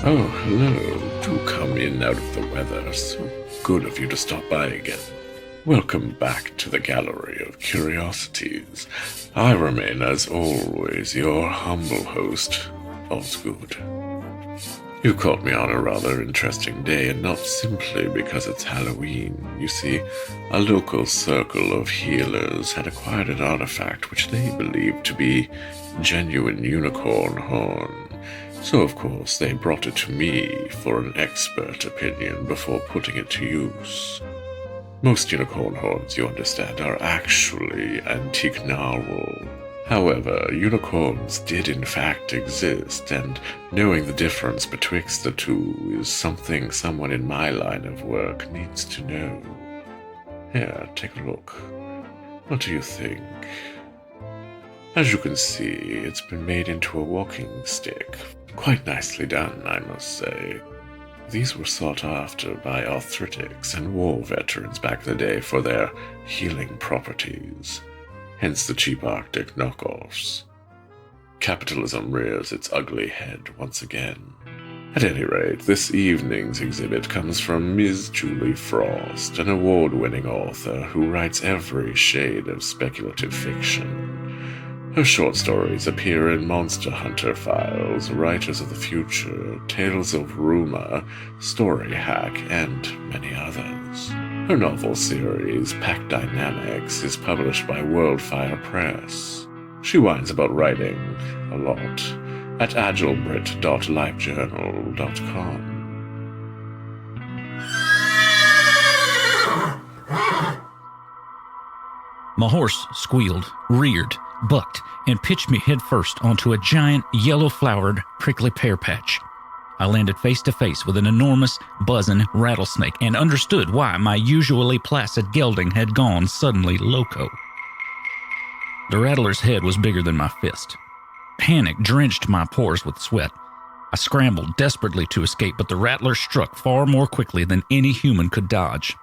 Oh, hello. Do come in out of the weather. So good of you to stop by again. Welcome back to the Gallery of Curiosities. I remain, as always, your humble host, Osgood. You caught me on a rather interesting day, and not simply because it's Halloween. You see, a local circle of healers had acquired an artifact which they believed to be genuine unicorn horn. So, of course, they brought it to me for an expert opinion before putting it to use. Most unicorn horns, you understand, are actually antique narwhal. However, unicorns did in fact exist, and knowing the difference betwixt the two is something someone in my line of work needs to know. Here, take a look. What do you think? As you can see, it's been made into a walking stick. Quite nicely done, I must say. These were sought after by arthritics and war veterans back in the day for their healing properties. Hence the cheap Arctic knockoffs. Capitalism rears its ugly head once again. At any rate, this evening's exhibit comes from Ms. Julie Frost, an award-winning author who writes every shade of speculative fiction. Her short stories appear in Monster Hunter Files, Writers of the Future, Tales of Rumor, Story Hack, and many others. Her novel series, Pack Dynamics, is published by Worldfire Press. She whines about writing a lot at agilebrit.livejournal.com. My horse squealed, reared, bucked, and pitched me headfirst onto a giant, yellow-flowered, prickly pear patch. I landed face to face with an enormous, buzzing rattlesnake and understood why my usually placid gelding had gone suddenly loco. The rattler's head was bigger than my fist. Panic drenched my pores with sweat. I scrambled desperately to escape, but the rattler struck far more quickly than any human could dodge.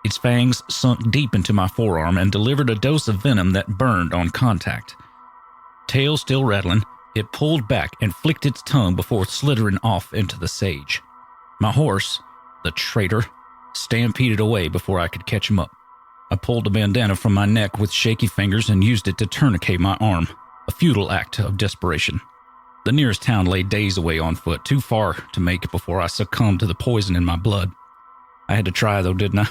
Its fangs sunk deep into my forearm and delivered a dose of venom that burned on contact. Tail still rattling, it pulled back and flicked its tongue before slithering off into the sage. My horse, the traitor, stampeded away before I could catch him up. I pulled the bandana from my neck with shaky fingers and used it to tourniquet my arm, a futile act of desperation. The nearest town lay days away on foot, too far to make before I succumbed to the poison in my blood. I had to try, though, didn't I?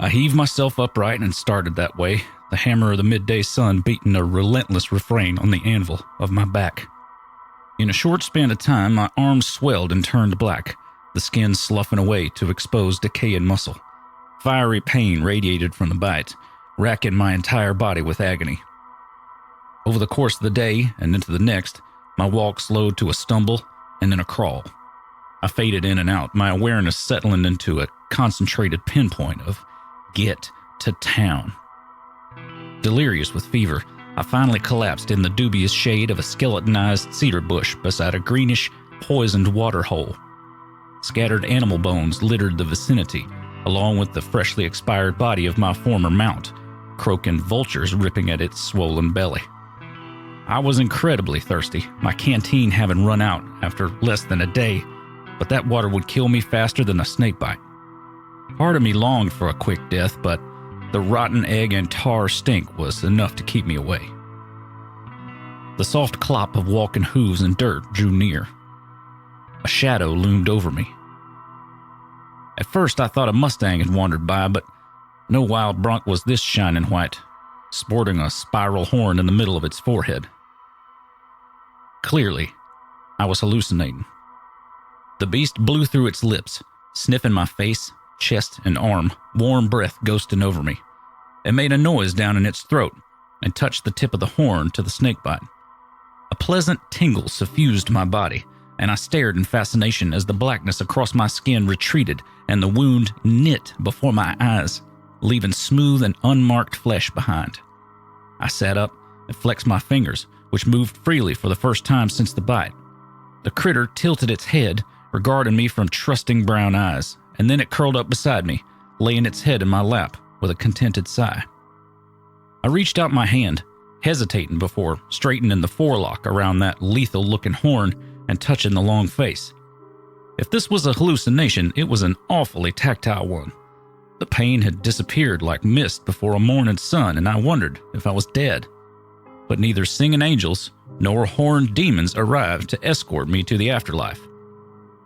I heaved myself upright and started that way, the hammer of the midday sun beating a relentless refrain on the anvil of my back. In a short span of time, my arms swelled and turned black, the skin sloughing away to expose decaying muscle. Fiery pain radiated from the bite, racking my entire body with agony. Over the course of the day and into the next, my walk slowed to a stumble and then a crawl. I faded in and out, my awareness settling into a concentrated pinpoint of get to town. Delirious with fever, I finally collapsed in the dubious shade of a skeletonized cedar bush beside a greenish, poisoned water hole. Scattered animal bones littered the vicinity, along with the freshly expired body of my former mount, croaking vultures ripping at its swollen belly. I was incredibly thirsty, my canteen having run out after less than a day, but that water would kill me faster than a snakebite. Part of me longed for a quick death, but the rotten egg and tar stink was enough to keep me away. The soft clop of walking hooves and dirt drew near. A shadow loomed over me. At first I thought a Mustang had wandered by, but no wild bronc was this shining white, sporting a spiral horn in the middle of its forehead. Clearly, I was hallucinating. The beast blew through its lips, sniffing my face, chest, and arm, warm breath ghosting over me. It made a noise down in its throat and touched the tip of the horn to the snakebite. A pleasant tingle suffused my body, and I stared in fascination as the blackness across my skin retreated and the wound knit before my eyes, leaving smooth and unmarked flesh behind. I sat up and flexed my fingers, which moved freely for the first time since the bite. The critter tilted its head, regarding me from trusting brown eyes, and then it curled up beside me, laying its head in my lap with a contented sigh. I reached out my hand, hesitating before straightening the forelock around that lethal-looking horn and touching the long face. If this was a hallucination, it was an awfully tactile one. The pain had disappeared like mist before a morning sun, and I wondered if I was dead. But neither singing angels nor horned demons arrived to escort me to the afterlife.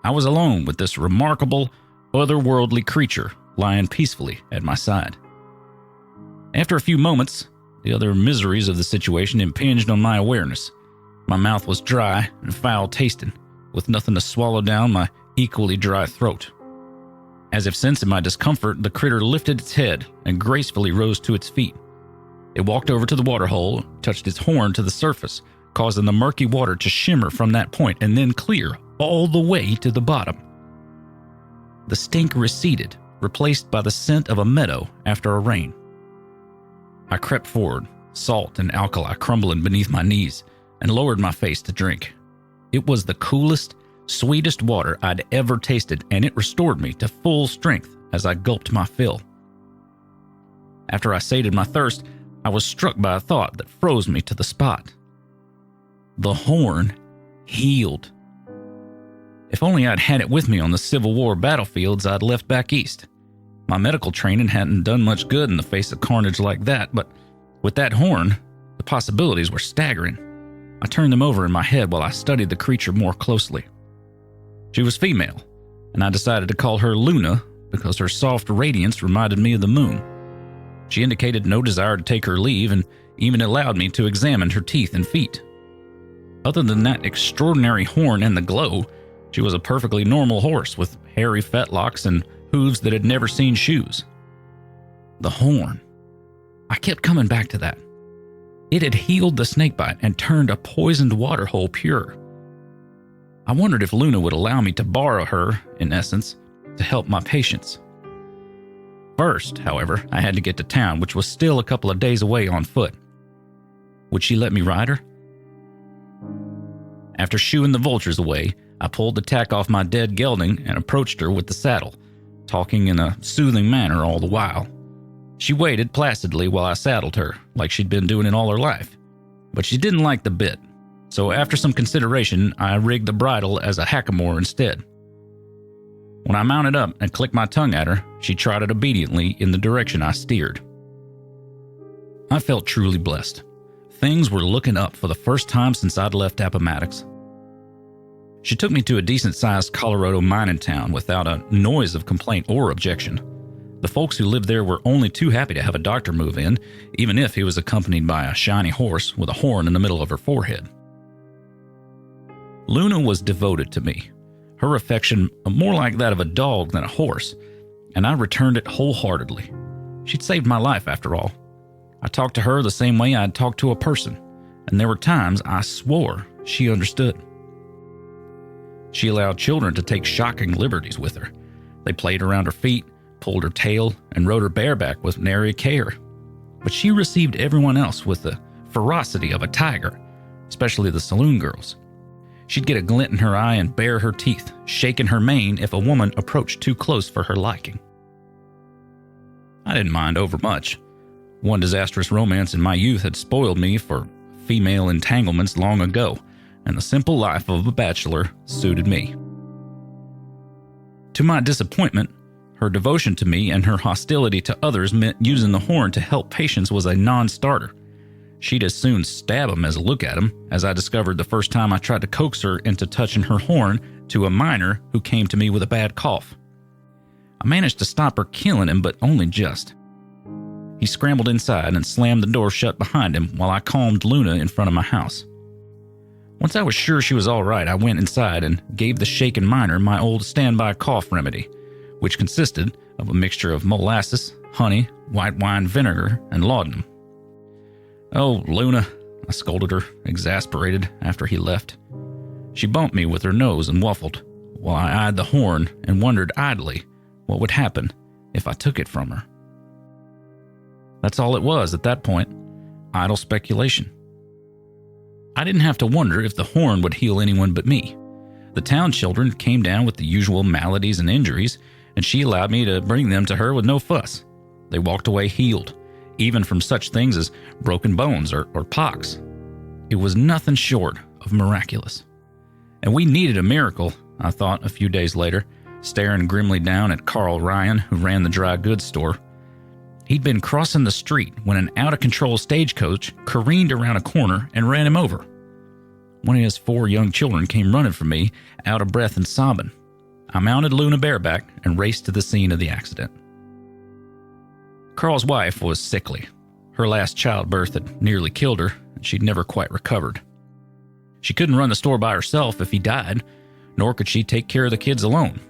I was alone with this remarkable, otherworldly creature lying peacefully at my side. After a few moments, the other miseries of the situation impinged on my awareness. My mouth was dry and foul-tasting, with nothing to swallow down my equally dry throat. As if sensing my discomfort, the critter lifted its head and gracefully rose to its feet. It walked over to the waterhole, touched its horn to the surface, causing the murky water to shimmer from that point and then clear all the way to the bottom. The stink receded, replaced by the scent of a meadow after a rain. I crept forward, salt and alkali crumbling beneath my knees, and lowered my face to drink. It was the coolest, sweetest water I'd ever tasted, and it restored me to full strength as I gulped my fill. After I sated my thirst, I was struck by a thought that froze me to the spot. The horn healed. If only I'd had it with me on the Civil War battlefields I'd left back east. My medical training hadn't done much good in the face of carnage like that, but with that horn, the possibilities were staggering. I turned them over in my head while I studied the creature more closely. She was female, and I decided to call her Luna because her soft radiance reminded me of the moon. She indicated no desire to take her leave and even allowed me to examine her teeth and feet. Other than that extraordinary horn and the glow, she was a perfectly normal horse with hairy fetlocks and hooves that had never seen shoes. The horn. I kept coming back to that. It had healed the snakebite and turned a poisoned waterhole pure. I wondered if Luna would allow me to borrow her, in essence, to help my patients. First, however, I had to get to town, which was still a couple of days away on foot. Would she let me ride her? After shooing the vultures away, I pulled the tack off my dead gelding and approached her with the saddle, talking in a soothing manner all the while. She waited placidly while I saddled her, like she'd been doing it all her life. But she didn't like the bit, so after some consideration, I rigged the bridle as a hackamore instead. When I mounted up and clicked my tongue at her, she trotted obediently in the direction I steered. I felt truly blessed. Things were looking up for the first time since I'd left Appomattox. She took me to a decent-sized Colorado mining town without a noise of complaint or objection. The folks who lived there were only too happy to have a doctor move in, even if he was accompanied by a shiny horse with a horn in the middle of her forehead. Luna was devoted to me, her affection more like that of a dog than a horse, and I returned it wholeheartedly. She'd saved my life, after all. I talked to her the same way I'd talk to a person, and there were times I swore she understood. She allowed children to take shocking liberties with her. They played around her feet, pulled her tail, and rode her bareback with nary a care. But she received everyone else with the ferocity of a tiger, especially the saloon girls. She'd get a glint in her eye and bare her teeth, shaking her mane if a woman approached too close for her liking. I didn't mind overmuch. One disastrous romance in my youth had spoiled me for female entanglements long ago, and the simple life of a bachelor suited me. To my disappointment, her devotion to me and her hostility to others meant using the horn to help patients was a non-starter. She'd as soon stab him as look at him, as I discovered the first time I tried to coax her into touching her horn to a miner who came to me with a bad cough. I managed to stop her killing him, but only just. He scrambled inside and slammed the door shut behind him while I calmed Luna in front of my house. Once I was sure she was all right, I went inside and gave the shaken miner my old standby cough remedy, which consisted of a mixture of molasses, honey, white wine vinegar, and laudanum. "Oh, Luna," I scolded her, exasperated, after he left. She bumped me with her nose and waffled, while I eyed the horn and wondered idly what would happen if I took it from her. That's all it was at that point, idle speculation. I didn't have to wonder if the horn would heal anyone but me. The town children came down with the usual maladies and injuries, and she allowed me to bring them to her with no fuss. They walked away healed, even from such things as broken bones or pox. It was nothing short of miraculous. And we needed a miracle, I thought a few days later, staring grimly down at Carl Ryan, who ran the dry goods store. He'd been crossing the street when an out-of-control stagecoach careened around a corner and ran him over. One of his 4 young children came running for me, out of breath and sobbing. I mounted Luna bareback and raced to the scene of the accident. Carl's wife was sickly. Her last childbirth had nearly killed her, and she'd never quite recovered. She couldn't run the store by herself if he died, nor could she take care of the kids alone.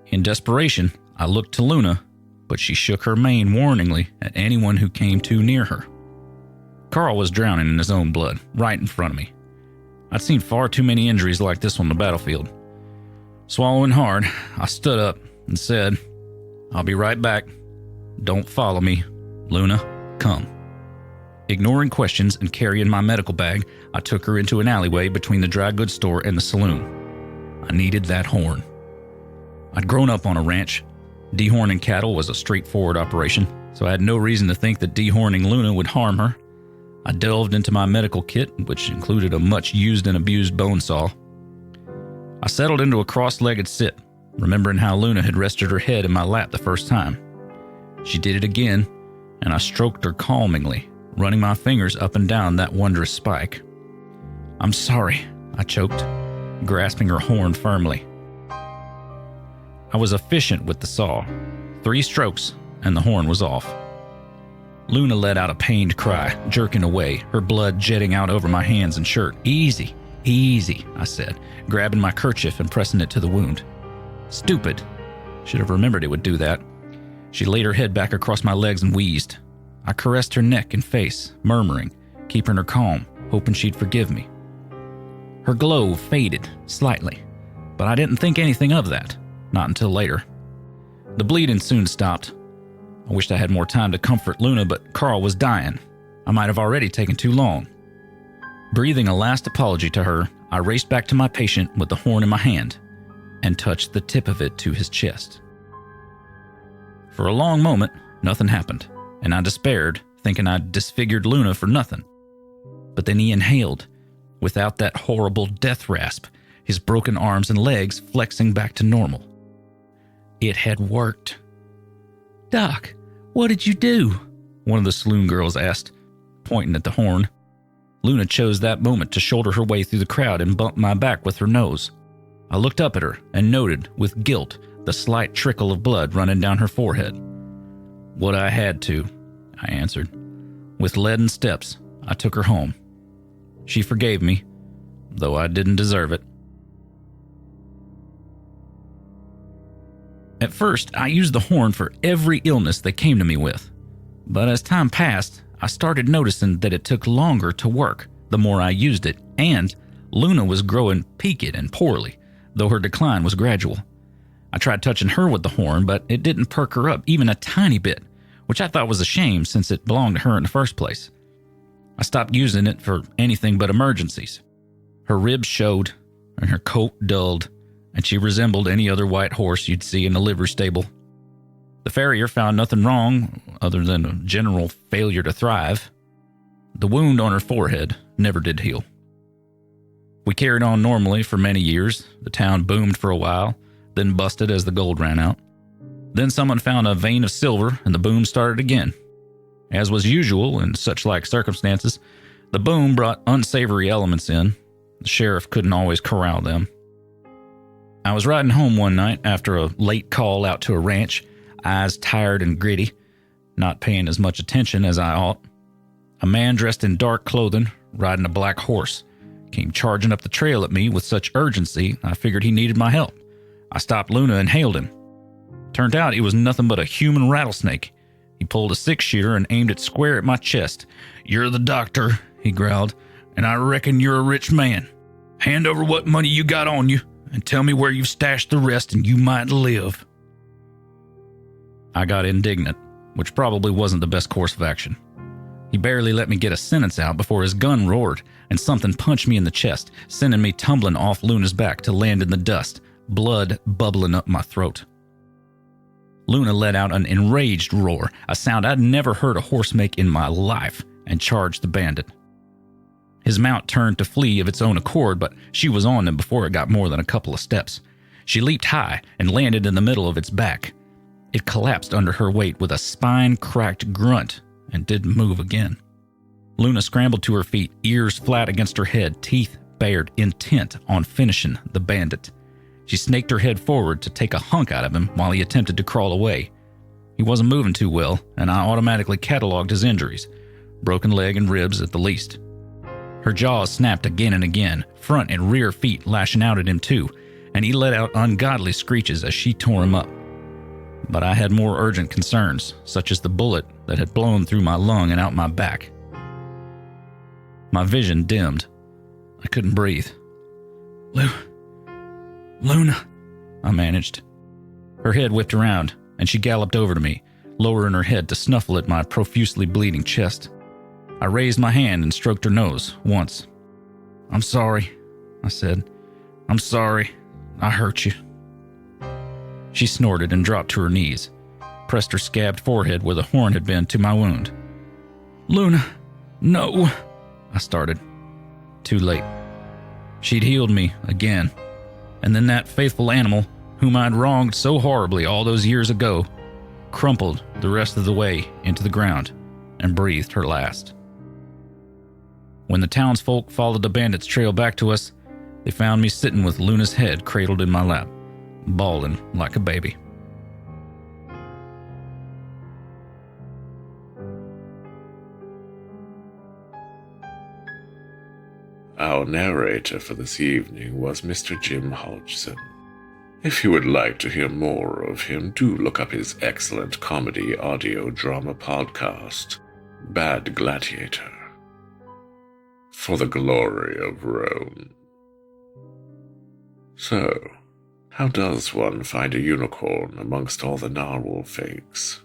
In desperation, I looked to Luna, but she shook her mane warningly at anyone who came too near her. Carl was drowning in his own blood, right in front of me. I'd seen far too many injuries like this on the battlefield. Swallowing hard, I stood up and said, "I'll be right back. Don't follow me. Luna, come." Ignoring questions and carrying my medical bag, I took her into an alleyway between the dry goods store and the saloon. I needed that horn. I'd grown up on a ranch. Dehorning cattle was a straightforward operation, so I had no reason to think that dehorning Luna would harm her. I delved into my medical kit, which included a much used and abused bone saw. I settled into a cross-legged sit, remembering how Luna had rested her head in my lap the first time. She did it again, and I stroked her calmingly, running my fingers up and down that wondrous spike. "I'm sorry," I choked, grasping her horn firmly. I was efficient with the saw. 3 strokes, and the horn was off. Luna let out a pained cry, jerking away, her blood jetting out over my hands and shirt. "Easy, easy," I said, grabbing my kerchief and pressing it to the wound. Stupid. Should have remembered it would do that. She laid her head back across my legs and wheezed. I caressed her neck and face, murmuring, keeping her calm, hoping she'd forgive me. Her glow faded slightly, but I didn't think anything of that. Not until later. The bleeding soon stopped. I wished I had more time to comfort Luna, but Carl was dying. I might have already taken too long. Breathing a last apology to her, I raced back to my patient with the horn in my hand and touched the tip of it to his chest. For a long moment, nothing happened, and I despaired, thinking I'd disfigured Luna for nothing. But then he inhaled, without that horrible death rasp, his broken arms and legs flexing back to normal. It had worked. "Doc, what did you do?" one of the saloon girls asked, pointing at the horn. Luna chose that moment to shoulder her way through the crowd and bump my back with her nose. I looked up at her and noted, with guilt, the slight trickle of blood running down her forehead. "What I had to," I answered. With leaden steps, I took her home. She forgave me, though I didn't deserve it. At first, I used the horn for every illness they came to me with. But as time passed, I started noticing that it took longer to work the more I used it, and Luna was growing peaked and poorly, though her decline was gradual. I tried touching her with the horn, but it didn't perk her up even a tiny bit, which I thought was a shame since it belonged to her in the first place. I stopped using it for anything but emergencies. Her ribs showed, and her coat dulled, and she resembled any other white horse you'd see in a livery stable. The farrier found nothing wrong other than a general failure to thrive. The wound on her forehead never did heal. We carried on normally for many years. The town boomed for a while, then busted as the gold ran out. Then someone found a vein of silver, and the boom started again. As was usual in such like circumstances, the boom brought unsavory elements in. The sheriff couldn't always corral them. I was riding home one night after a late call out to a ranch, eyes tired and gritty, not paying as much attention as I ought. A man dressed in dark clothing, riding a black horse, came charging up the trail at me with such urgency I figured he needed my help. I stopped Luna and hailed him. Turned out he was nothing but a human rattlesnake. He pulled a 6-shooter and aimed it square at my chest. "You're the doctor," he growled, "and I reckon you're a rich man. Hand over what money you got on you, and tell me where you've stashed the rest and you might live." I got indignant, which probably wasn't the best course of action. He barely let me get a sentence out before his gun roared and something punched me in the chest, sending me tumbling off Luna's back to land in the dust, blood bubbling up my throat. Luna let out an enraged roar, a sound I'd never heard a horse make in my life, and charged the bandit. His mount turned to flee of its own accord, but she was on him before it got more than a couple of steps. She leaped high and landed in the middle of its back. It collapsed under her weight with a spine-cracked grunt and didn't move again. Luna scrambled to her feet, ears flat against her head, teeth bared, intent on finishing the bandit. She snaked her head forward to take a hunk out of him while he attempted to crawl away. He wasn't moving too well, and I automatically cataloged his injuries, broken leg and ribs at the least. Her jaws snapped again and again, front and rear feet lashing out at him too, and he let out ungodly screeches as she tore him up. But I had more urgent concerns, such as the bullet that had blown through my lung and out my back. My vision dimmed. I couldn't breathe. Luna, I managed. Her head whipped around, and she galloped over to me, lowering her head to snuffle at my profusely bleeding chest. I raised my hand and stroked her nose once. "I'm sorry," I said. "I'm sorry. I hurt you." She snorted and dropped to her knees, pressed her scabbed forehead where the horn had been to my wound. "Luna, no," I started. Too late. She'd healed me again, and then that faithful animal, whom I'd wronged so horribly all those years ago, crumpled the rest of the way into the ground and breathed her last. When the townsfolk followed the bandit's trail back to us, they found me sitting with Luna's head cradled in my lap, bawling like a baby. Our narrator for this evening was Mr. Jim Hodgson. If you would like to hear more of him, do look up his excellent comedy audio drama podcast, Bad Gladiator. For the glory of Rome. So, how does one find a unicorn amongst all the narwhal fakes?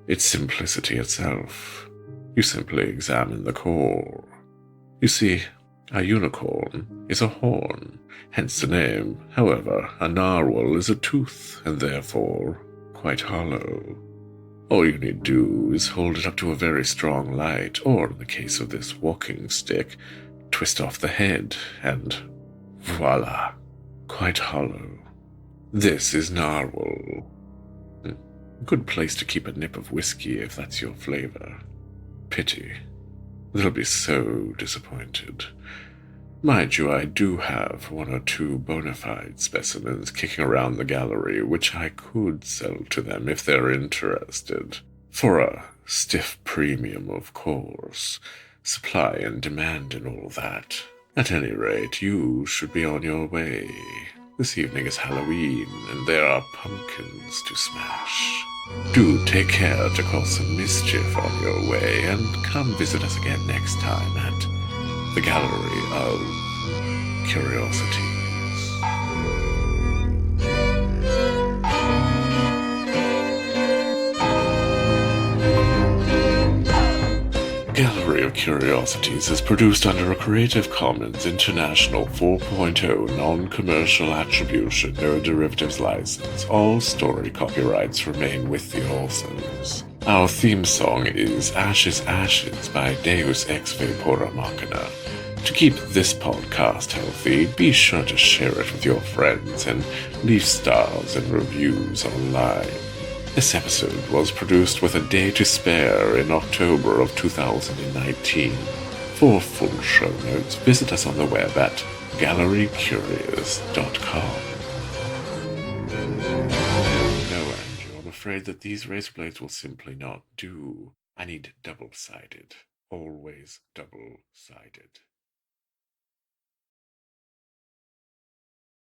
It's simplicity itself. You simply examine the core. You see, a unicorn is a horn, hence the name. However, a narwhal is a tooth, and therefore quite hollow. All you need do is hold it up to a very strong light, or in the case of this walking stick, twist off the head, and voila, quite hollow. This is narwhal. Good place to keep a nip of whiskey if that's your flavor. Pity. They'll be so disappointed. Mind you, I do have one or two bona fide specimens kicking around the gallery, which I could sell to them if they're interested. For a stiff premium, of course. Supply and demand and all that. At any rate, you should be on your way. This evening is Halloween, and there are pumpkins to smash. Do take care to cause some mischief on your way, and come visit us again next time at the Gallery of Curiosities. Gallery of Curiosities is produced under a Creative Commons International 4.0 non-commercial attribution, no derivatives license. All story copyrights remain with the authors. Our theme song is Ashes Ashes by Deus Ex Vapora Machina. To keep this podcast healthy, be sure to share it with your friends and leave stars and reviews online. This episode was produced with a day to spare in October of 2019. For full show notes, visit us on the web at gallerycurious.com. No, Andrew, I'm afraid that these razor blades will simply not do. I need double-sided. Always double-sided.